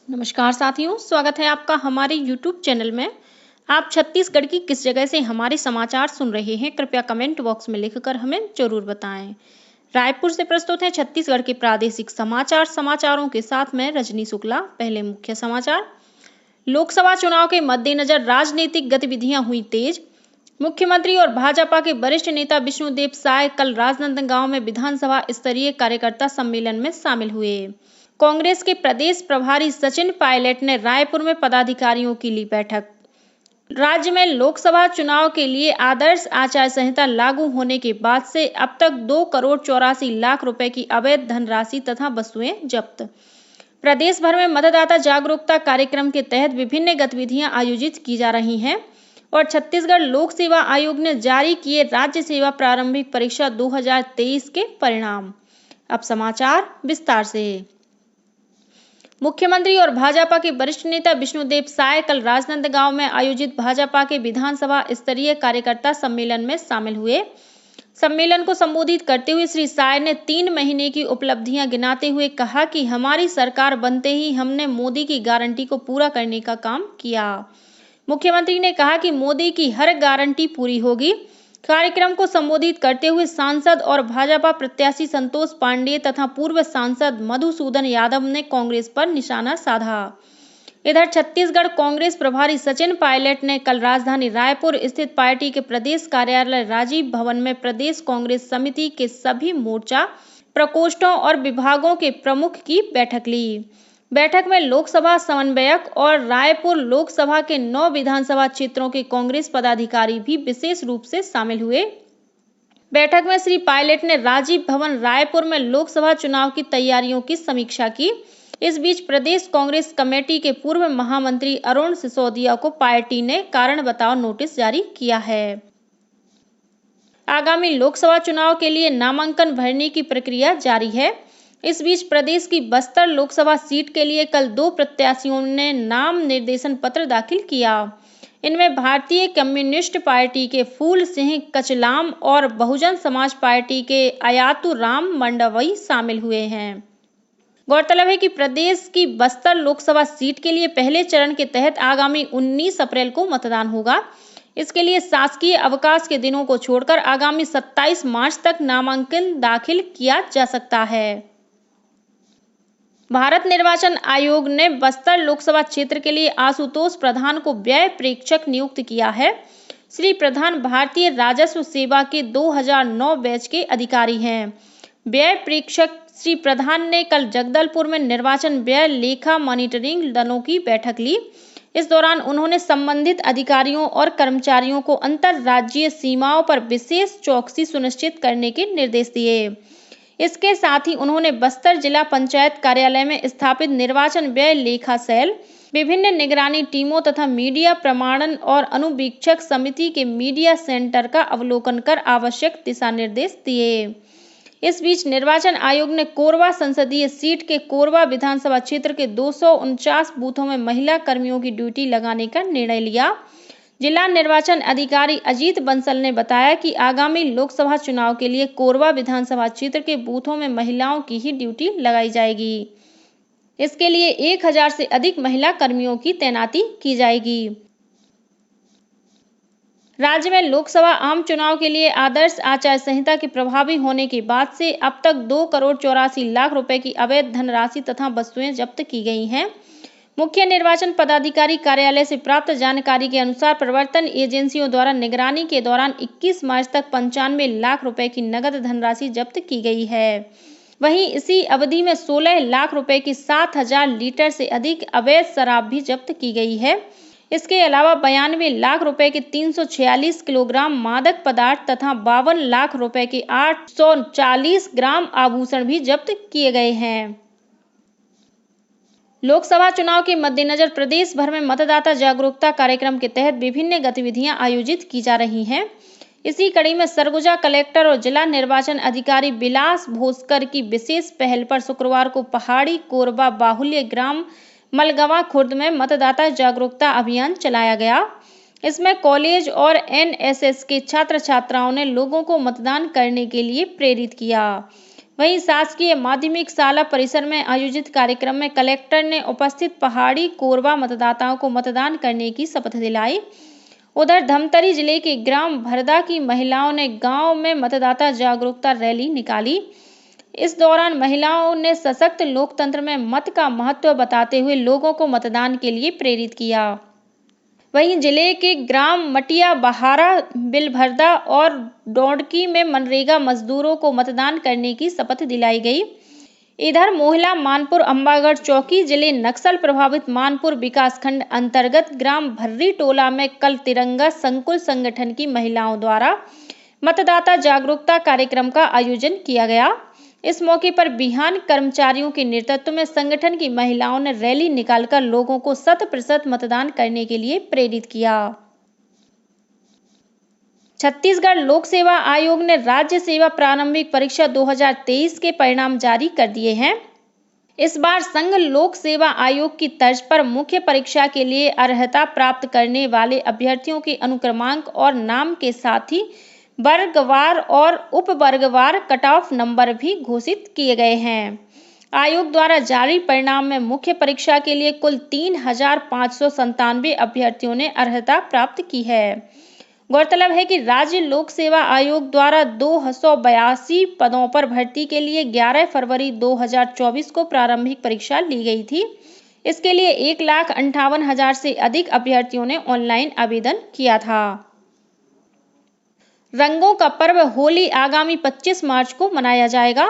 नमस्कार साथियों, स्वागत है आपका हमारे YouTube चैनल में। आप छत्तीसगढ़ की किस जगह से हमारे समाचार सुन रहे हैं, कृपया कमेंट बॉक्स में लिखकर हमें जरूर बताएं। रायपुर से प्रस्तुत है छत्तीसगढ़ के प्रादेशिक समाचारों के साथ मैं रजनी शुक्ला। पहले मुख्य समाचार। लोकसभा चुनाव के मद्देनजर राजनीतिक गतिविधियां हुई तेज। मुख्यमंत्री और भाजपा के वरिष्ठ नेता विष्णुदेव साय कल राजनांदगांव में विधानसभा स्तरीय कार्यकर्ता सम्मेलन में शामिल हुए। कांग्रेस के प्रदेश प्रभारी सचिन पायलट ने रायपुर में पदाधिकारियों की ली बैठक। राज्य में लोकसभा चुनाव के लिए आदर्श आचार संहिता लागू होने के बाद से अब तक 2,84,00,000 रुपए की अवैध धनराशि तथा वस्तुएं जब्त। प्रदेश भर में मतदाता जागरूकता कार्यक्रम के तहत विभिन्न गतिविधियां आयोजित की जा रही हैं और छत्तीसगढ़ लोक सेवा आयोग ने जारी किए राज्य सेवा प्रारंभिक परीक्षा 2023 के परिणाम। अब समाचार विस्तार से। मुख्यमंत्री और भाजपा के वरिष्ठ नेता विष्णुदेव साय कल राजनांदगांव में आयोजित भाजपा के विधानसभा स्तरीय कार्यकर्ता सम्मेलन में शामिल हुए। सम्मेलन को संबोधित करते हुए श्री साय ने 3 महीने की उपलब्धियां गिनाते हुए कहा कि हमारी सरकार बनते ही हमने मोदी की गारंटी को पूरा करने का काम किया। मुख्यमंत्री ने कहा कि मोदी की हर गारंटी पूरी होगी। कार्यक्रम को संबोधित करते हुए सांसद और भाजपा प्रत्याशी संतोष पांडेय तथा पूर्व सांसद मधुसूदन यादव ने कांग्रेस पर निशाना साधा। इधर छत्तीसगढ़ कांग्रेस प्रभारी सचिन पायलट ने कल राजधानी रायपुर स्थित पार्टी के प्रदेश कार्यालय राजीव भवन में प्रदेश कांग्रेस समिति के सभी मोर्चा प्रकोष्ठों और विभागों के प्रमुख की बैठक ली। बैठक में लोकसभा समन्वयक और रायपुर लोकसभा के 9 विधानसभा क्षेत्रों के कांग्रेस पदाधिकारी भी विशेष रूप से शामिल हुए। बैठक में श्री पायलट ने राजीव भवन रायपुर में लोकसभा चुनाव की तैयारियों की समीक्षा की। इस बीच प्रदेश कांग्रेस कमेटी के पूर्व महामंत्री अरुण सिसोदिया को पार्टी ने कारण बताओ नोटिस जारी किया है। आगामी लोकसभा चुनाव के लिए नामांकन भरने की प्रक्रिया जारी है। इस बीच प्रदेश की बस्तर लोकसभा सीट के लिए कल 2 प्रत्याशियों ने नाम निर्देशन पत्र दाखिल किया। इनमें भारतीय कम्युनिस्ट पार्टी के फूल सिंह कचलाम और बहुजन समाज पार्टी के अयातू राम मंडवई शामिल हुए हैं। गौरतलब है कि प्रदेश की बस्तर लोकसभा सीट के लिए पहले चरण के तहत आगामी 19 अप्रैल को मतदान होगा। इसके लिए शासकीय अवकाश के दिनों को छोड़कर आगामी 27 मार्च तक नामांकन दाखिल किया जा सकता है। भारत निर्वाचन आयोग ने बस्तर लोकसभा क्षेत्र के लिए आशुतोष प्रधान को व्यय प्रेक्षक नियुक्त किया है। श्री प्रधान भारतीय राजस्व सेवा के 2009 बैच के अधिकारी हैं। व्यय प्रेक्षक श्री प्रधान ने कल जगदलपुर में निर्वाचन व्यय लेखा मॉनिटरिंग दलों की बैठक ली। इस दौरान उन्होंने संबंधित अधिकारियों और कर्मचारियों को अंतर्राज्यीय सीमाओं पर विशेष चौकसी सुनिश्चित करने के निर्देश दिए। इसके साथ ही उन्होंने बस्तर जिला पंचायत कार्यालय में स्थापित निर्वाचन व्यय लेखा सेल, विभिन्न निगरानी टीमों तथा मीडिया प्रमाणन और अनुवीक्षक समिति के मीडिया सेंटर का अवलोकन कर आवश्यक दिशा निर्देश दिए। इस बीच निर्वाचन आयोग ने कोरबा संसदीय सीट के कोरबा विधानसभा क्षेत्र के 249 बूथों में महिला कर्मियों की ड्यूटी लगाने का निर्णय लिया। जिला निर्वाचन अधिकारी अजीत बंसल ने बताया कि आगामी लोकसभा चुनाव के लिए कोरबा विधानसभा क्षेत्र के बूथों में महिलाओं की ही ड्यूटी लगाई जाएगी। इसके लिए 1000 से अधिक महिला कर्मियों की तैनाती की जाएगी। राज्य में लोकसभा आम चुनाव के लिए आदर्श आचार संहिता के प्रभावी होने के बाद से अब तक 2,84,00,000 रुपए की अवैध धनराशि तथा वस्तुएं जब्त की गई हैं। मुख्य निर्वाचन पदाधिकारी कार्यालय से प्राप्त जानकारी के अनुसार प्रवर्तन एजेंसियों द्वारा निगरानी के दौरान 21 मार्च तक 95 लाख रुपए की नगद धनराशि जब्त की गई है। वहीं इसी अवधि में 16 लाख रुपए की 7,000 लीटर से अधिक अवैध शराब भी जब्त की गई है। इसके अलावा 92 लाख रुपए के 346 किलोग्राम मादक पदार्थ तथा 52 लाख रुपए के 840 ग्राम आभूषण भी जब्त किए गए हैं। लोकसभा चुनाव के मद्देनजर प्रदेश भर में मतदाता जागरूकता कार्यक्रम के तहत विभिन्न गतिविधियां आयोजित की जा रही हैं। इसी कड़ी में सरगुजा कलेक्टर और जिला निर्वाचन अधिकारी विलास भोसकर की विशेष पहल पर शुक्रवार को पहाड़ी कोरबा बाहुल्य ग्राम मलगवा खुर्द में मतदाता जागरूकता अभियान चलाया गया। इसमें कॉलेज और एनएसएस के छात्र छात्राओं ने लोगों को मतदान करने के लिए प्रेरित किया। वहीं शासकीय माध्यमिक शाला परिसर में आयोजित कार्यक्रम में कलेक्टर ने उपस्थित पहाड़ी कोरबा मतदाताओं को मतदान करने की शपथ दिलाई। उधर धमतरी जिले के ग्राम भरदा की महिलाओं ने गांव में मतदाता जागरूकता रैली निकाली। इस दौरान महिलाओं ने सशक्त लोकतंत्र में मत का महत्व बताते हुए लोगों को मतदान के लिए प्रेरित किया। वहीं जिले के ग्राम मटिया बहारा, बिलभरदा और डोंडकी में मनरेगा मजदूरों को मतदान करने की शपथ दिलाई गई। इधर मोहला मानपुर अंबागढ़ चौकी जिले नक्सल प्रभावित मानपुर विकासखंड अंतर्गत ग्राम भर्री टोला में कल तिरंगा संकुल संगठन की महिलाओं द्वारा मतदाता जागरूकता कार्यक्रम का आयोजन किया गया। इस मौके पर बिहान कर्मचारियों के नेतृत्व में संगठन की महिलाओं ने रैली निकालकर लोगों को 100% मतदान करने के लिए प्रेरित किया। छत्तीसगढ़ लोक सेवा आयोग ने राज्य सेवा प्रारंभिक परीक्षा 2023 के परिणाम जारी कर दिए हैं। इस बार संघ लोक सेवा आयोग की तर्ज पर मुख्य परीक्षा के लिए अर्हता प्राप्त करने वाले अभ्यर्थियों के अनुक्रमांक और नाम के साथ ही वर्गवार और उपवर्गवार कट ऑफ नंबर भी घोषित किए गए हैं। आयोग द्वारा जारी परिणाम में मुख्य परीक्षा के लिए कुल 3,597 अभ्यर्थियों ने अर्हता प्राप्त की है। गौरतलब है कि राज्य लोक सेवा आयोग द्वारा 282 पदों पर भर्ती के लिए 11 फरवरी 2024 को प्रारंभिक परीक्षा ली गई थी। इसके लिए 1,58,000 से अधिक अभ्यर्थियों ने ऑनलाइन आवेदन किया था। रंगों का पर्व होली आगामी 25 मार्च को मनाया जाएगा।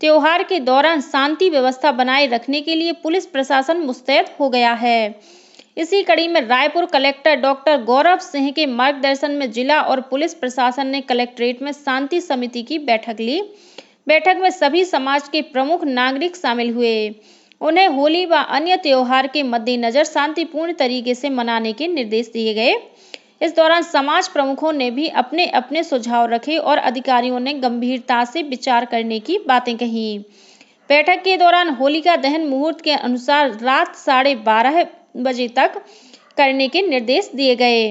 त्योहार के दौरान शांति व्यवस्था बनाए रखने के लिए पुलिस प्रशासन मुस्तैद हो गया है। इसी कड़ी में रायपुर कलेक्टर डॉक्टर गौरव सिंह के मार्गदर्शन में जिला और पुलिस प्रशासन ने कलेक्ट्रेट में शांति समिति की बैठक ली। बैठक में सभी समाज के प्रमुख नागरिक शामिल हुए। उन्हें होली व अन्य त्योहार के मद्देनजर शांतिपूर्ण तरीके से मनाने के निर्देश दिए गए। इस दौरान समाज प्रमुखों ने भी अपने अपने सुझाव रखे और अधिकारियों ने गंभीरता से विचार करने की बातें कही। बैठक के दौरान होलिका दहन मुहूर्त के अनुसार रात 12:30 बजे तक करने के निर्देश दिए गए।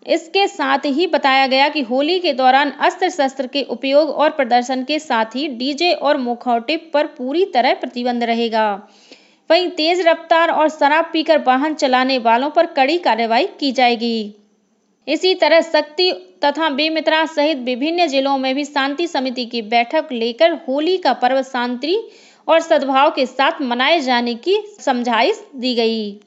इसके साथ ही बताया गया कि होली के दौरान अस्त्र शस्त्र के उपयोग और प्रदर्शन के साथ ही डीजे और मुखौटे पर पूरी तरह प्रतिबंध रहेगा। वहीं तेज रफ्तार और शराब पीकर वाहन चलाने वालों पर कड़ी कार्रवाई की जाएगी। इसी तरह शक्ति तथा बेमित्रा सहित विभिन्न जिलों में भी शांति समिति की बैठक लेकर होली का पर्व शांति और सद्भाव के साथ मनाए जाने की समझाइश दी गई।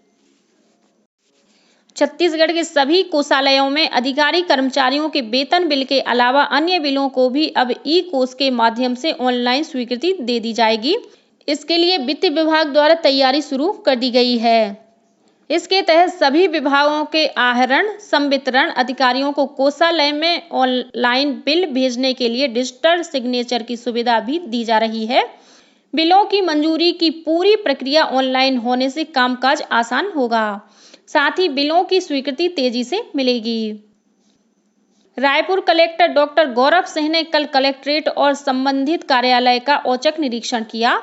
छत्तीसगढ़ के सभी कोषालयों में अधिकारी कर्मचारियों के वेतन बिल के अलावा अन्य बिलों को भी अब ई कोष के माध्यम से ऑनलाइन स्वीकृति दे दी जाएगी। इसके लिए वित्त विभाग द्वारा तैयारी शुरू कर दी गई है। इसके तहत सभी विभागों के आहरण संवितरण अधिकारियों को कोषालय में ऑनलाइन बिल भेजने के लिए डिजिटल सिग्नेचर की सुविधा भी दी जा रही है। बिलों की मंजूरी की पूरी प्रक्रिया ऑनलाइन होने से कामकाज आसान होगा। साथ ही बिलों की स्वीकृति तेजी से मिलेगी। रायपुर कलेक्टर डॉक्टर गौरव सिंह ने कल कलेक्ट्रेट और संबंधित कार्यालय का औचक निरीक्षण किया।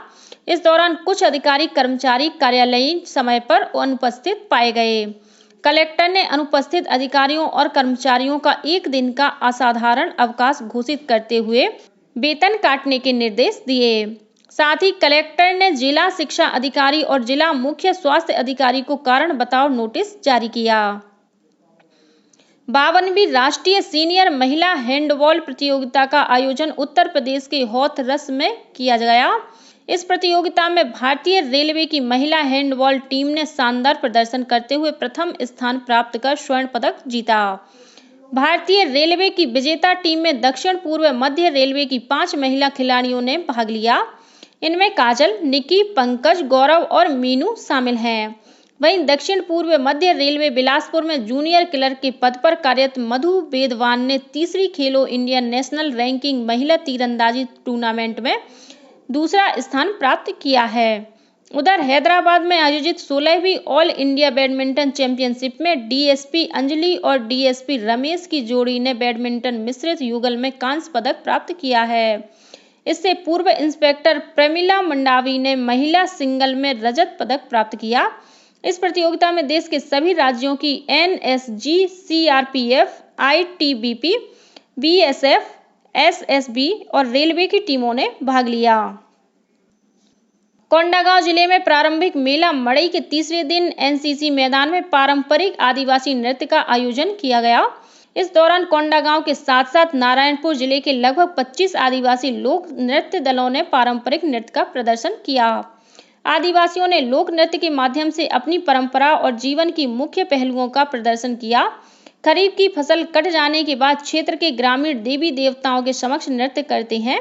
इस दौरान कुछ अधिकारी कर्मचारी कार्यालयीन समय पर अनुपस्थित पाए गए। कलेक्टर ने अनुपस्थित अधिकारियों और कर्मचारियों का 1 दिन का असाधारण अवकाश घोषित करते हुए वेतन काटने के निर्देश दिए। साथ ही कलेक्टर ने जिला शिक्षा अधिकारी और जिला मुख्य स्वास्थ्य अधिकारी को कारण बताओ नोटिस जारी किया। 52वीं राष्ट्रीय सीनियर महिला हैंडबॉल प्रतियोगिता का आयोजन उत्तर प्रदेश के हाथरस में किया गया। इस प्रतियोगिता में भारतीय रेलवे की महिला हैंडबॉल टीम ने शानदार प्रदर्शन करते हुए प्रथम स्थान प्राप्त कर स्वर्ण पदक जीता। भारतीय रेलवे की विजेता टीम में दक्षिण पूर्व मध्य रेलवे की 5 महिला खिलाड़ियों ने भाग लिया। इनमें काजल, निकी, पंकज, गौरव और मीनू शामिल हैं। वहीं दक्षिण पूर्व मध्य रेलवे बिलासपुर में जूनियर क्लर्क के पद पर कार्यरत मधु वेदवान ने तीसरी खेलो इंडिया नेशनल रैंकिंग महिला तीरंदाजी टूर्नामेंट में दूसरा स्थान प्राप्त किया है। उधर हैदराबाद में आयोजित 16वीं ऑल इंडिया बैडमिंटन चैंपियनशिप में डीएसपी अंजलि और डीएसपी रमेश की जोड़ी ने बैडमिंटन मिश्रित युगल में कांस्य पदक प्राप्त किया है। इससे पूर्व इंस्पेक्टर प्रमिला मंडावी ने महिला सिंगल में रजत पदक प्राप्त किया। इस प्रतियोगिता में देश के सभी राज्यों की NSG, CRPF, ITBP, BSF, SSB और रेलवे की टीमों ने भाग लिया। कोंडागांव जिले में प्रारंभिक मेला मड़ई के तीसरे दिन एनसीसी मैदान में पारंपरिक आदिवासी नृत्य का आयोजन किया गया। इस दौरान कोंडागांव के साथ साथ नारायणपुर जिले के लगभग 25 आदिवासी लोक नृत्य दलों ने पारंपरिक नृत्य का प्रदर्शन किया। आदिवासियों ने लोक नृत्य के माध्यम से अपनी परंपरा और जीवन की मुख्य पहलुओं का प्रदर्शन किया। खरीफ की फसल कट जाने के बाद क्षेत्र के ग्रामीण देवी देवताओं के समक्ष नृत्य करते हैं।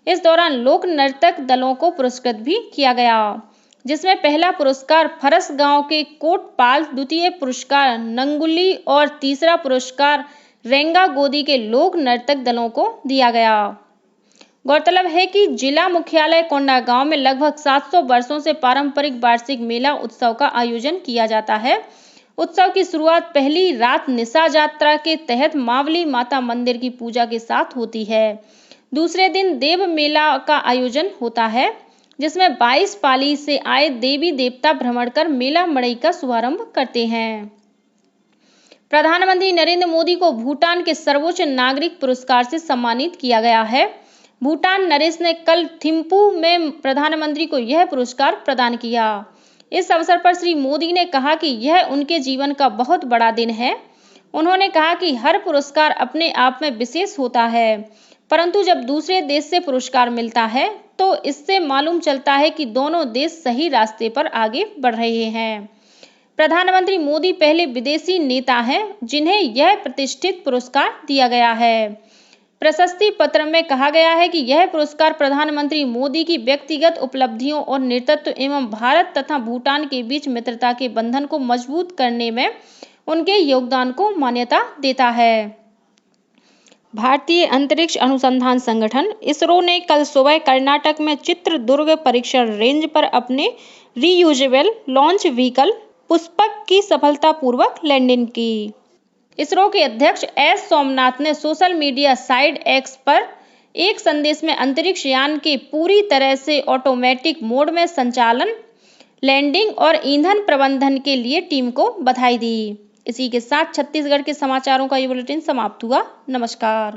इस दौरान लोक नर्तक दलों को पुरस्कृत भी किया गया, जिसमें पहला पुरस्कार फरस गांव के कोटपाल, द्वितीय पुरस्कार नंगुली और तीसरा पुरस्कार रेंगा गोदी के लोक नर्तक दलों को दिया गया। गौरतलब है कि जिला मुख्यालय कोंडागांव में लगभग 700 वर्षों से पारंपरिक वार्षिक मेला उत्सव का आयोजन किया जाता है। उत्सव की शुरुआत पहली रात निशा यात्रा के तहत मावली माता मंदिर की पूजा के साथ होती है। दूसरे दिन देव मेला का आयोजन होता है, जिसमें 22 पाली से आए देवी देवता भ्रमण कर मेला मड़ई का शुभारंभ करते हैं। प्रधानमंत्री नरेंद्र मोदी को भूटान के सर्वोच्च नागरिक पुरस्कार से सम्मानित किया गया है। भूटान नरेश ने कल थिम्पू में प्रधानमंत्री को यह पुरस्कार प्रदान किया। इस अवसर पर श्री मोदी ने कहा कि यह उनके जीवन का बहुत बड़ा दिन है। उन्होंने कहा कि हर पुरस्कार अपने आप में विशेष होता है, परंतु जब दूसरे देश से पुरस्कार मिलता है तो इससे मालूम चलता है कि दोनों देश सही रास्ते पर आगे बढ़ रहे हैं। प्रधानमंत्री मोदी पहले विदेशी नेता हैं जिन्हें यह प्रतिष्ठित पुरस्कार दिया गया है। प्रशस्ति पत्र में कहा गया है कि यह पुरस्कार प्रधानमंत्री मोदी की व्यक्तिगत उपलब्धियों और नेतृत्व एवं भारत तथा भूटान के बीच मित्रता के बंधन को मजबूत करने में उनके योगदान को मान्यता देता है। भारतीय अंतरिक्ष अनुसंधान संगठन इसरो ने कल सुबह कर्नाटक में चित्रदुर्ग परीक्षण रेंज पर अपने रीयूजेबल लॉन्च व्हीकल पुष्पक की सफलतापूर्वक लैंडिंग की। इसरो के अध्यक्ष एस सोमनाथ ने सोशल मीडिया साइट एक्स पर एक संदेश में अंतरिक्ष यान के पूरी तरह से ऑटोमेटिक मोड में संचालन, लैंडिंग और ईंधन प्रबंधन के लिए टीम को बधाई दी। इसी के साथ छत्तीसगढ़ के समाचारों का ये बुलेटिन समाप्त हुआ। नमस्कार।